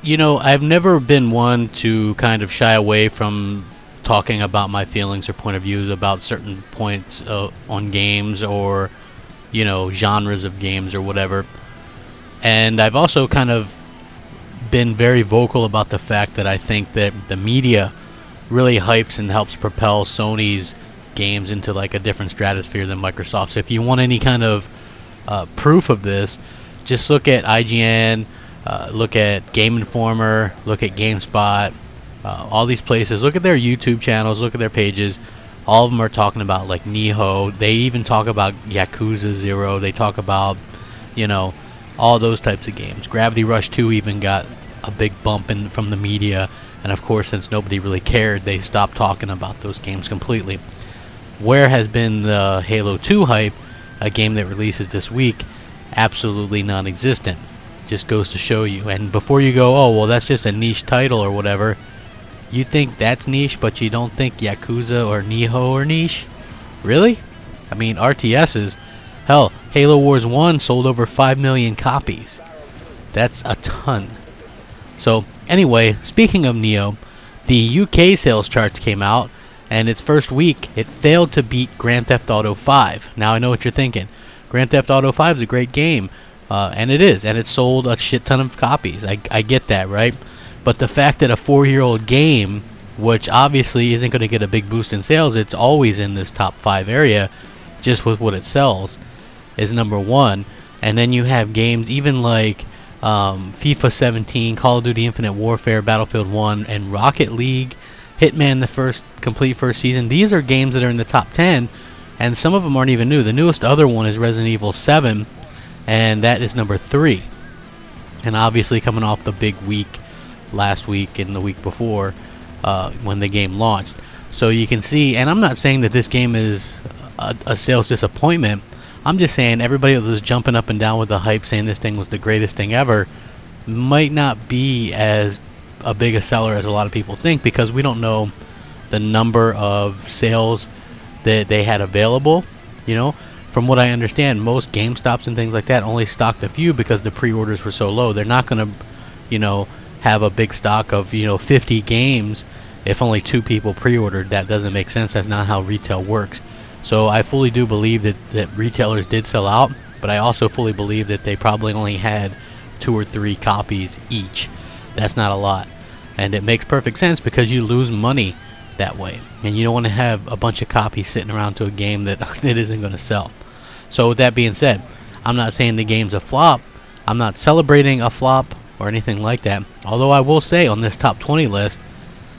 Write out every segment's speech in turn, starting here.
You know, I've never been one to kind of shy away from talking about my feelings or point of views about certain points on games, or, you know, genres of games or whatever. And I've also kind of been very vocal about the fact that I think that the media really hypes and helps propel Sony's games into like a different stratosphere than Microsoft. So if you want any kind of proof of this, just look at IGN, look at Game Informer, look at GameSpot, all these places. Look at their YouTube channels, look at their pages. All of them are talking about like Nioh. They even talk about Yakuza 0. They talk about, you know, all those types of games. Gravity Rush 2 even got a big bump from the media. And of course, since nobody really cared, they stopped talking about those games completely. Where has been the Halo 2 hype, a game that releases this week? Absolutely non-existent. Just goes to show you. And before you go, oh, well, that's just a niche title or whatever, you think that's niche, but you don't think Yakuza or Nioh are niche? Really? I mean, RTSs, hell, Halo Wars 1 sold over 5 million copies. That's a ton. So, anyway, speaking of Nioh, the UK sales charts came out, and its first week, it failed to beat Grand Theft Auto 5. Now, I know what you're thinking. Grand Theft Auto 5 is a great game, and it is, and it sold a shit ton of copies. I get that, right? But the fact that a 4-year-old game, which obviously isn't going to get a big boost in sales, it's always in this top 5 area, just with what it sells, is number one. And then you have games even like FIFA 17, Call of Duty Infinite Warfare, Battlefield 1, and Rocket League, Hitman, the complete first season. These are games that are in the top 10, and some of them aren't even new. The newest other one is Resident Evil 7, and that is number 3. And obviously coming off the big week last week and the week before when the game launched. So you can see, and I'm not saying that this game is a sales disappointment. I'm just saying everybody that was jumping up and down with the hype saying this thing was the greatest thing ever might not be as a big a seller as a lot of people think, because we don't know the number of sales that they had available. You know, from what I understand, most GameStops and things like that only stocked a few because the pre-orders were so low. They're not going to, you know, have a big stock of, you know, 50 games if only 2 people pre-ordered. That doesn't make sense. That's not how retail works. So I fully do believe that retailers did sell out, but I also fully believe that they probably only had 2 or 3 copies each. That's not a lot. And it makes perfect sense because you lose money that way. And you don't want to have a bunch of copies sitting around to a game that isn't going to sell. So with that being said, I'm not saying the game's a flop. I'm not celebrating a flop or anything like that. Although I will say on this top 20 list,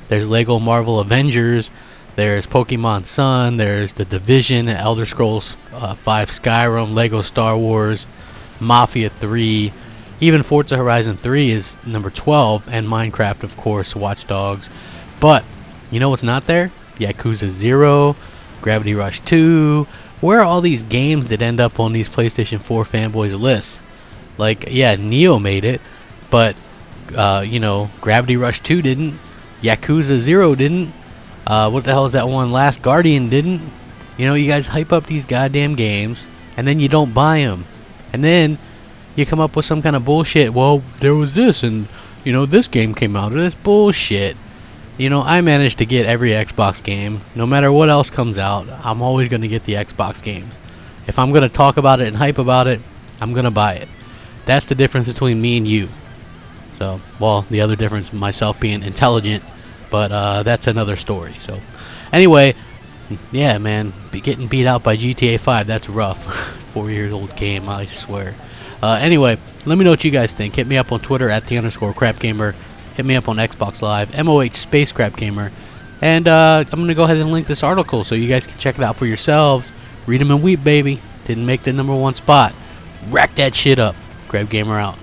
there's Lego Marvel Avengers, there's Pokemon Sun, there's The Division, Elder Scrolls 5 Skyrim, Lego Star Wars, Mafia 3, even Forza Horizon 3 is number 12, and Minecraft, of course, Watch Dogs. But you know what's not there? Yakuza 0, Gravity Rush 2. Where are all these games that end up on these PlayStation 4 fanboys lists? Like, yeah, Nioh made it, but you know, Gravity Rush 2 didn't. Yakuza 0 didn't. What the hell is that one? Last Guardian didn't. You know, you guys hype up these goddamn games, and then you don't buy them. And then you come up with some kind of bullshit. Well, there was this, and, you know, this game came out. That's bullshit. You know, I managed to get every Xbox game. No matter what else comes out, I'm always going to get the Xbox games. If I'm going to talk about it and hype about it, I'm going to buy it. That's the difference between me and you. So, well, the other difference, myself being intelligent, but that's another story. So, anyway, yeah, man, getting beat out by GTA 5, that's rough. 4-year-old game, I swear. Anyway, let me know what you guys think. Hit me up on Twitter at @the_Crapgamer. Hit me up on Xbox Live, MOH Space Crapgamer. And I'm going to go ahead and link this article so you guys can check it out for yourselves. Read them and weep, baby. Didn't make the #1 spot. Rack that shit up. Crapgamer out.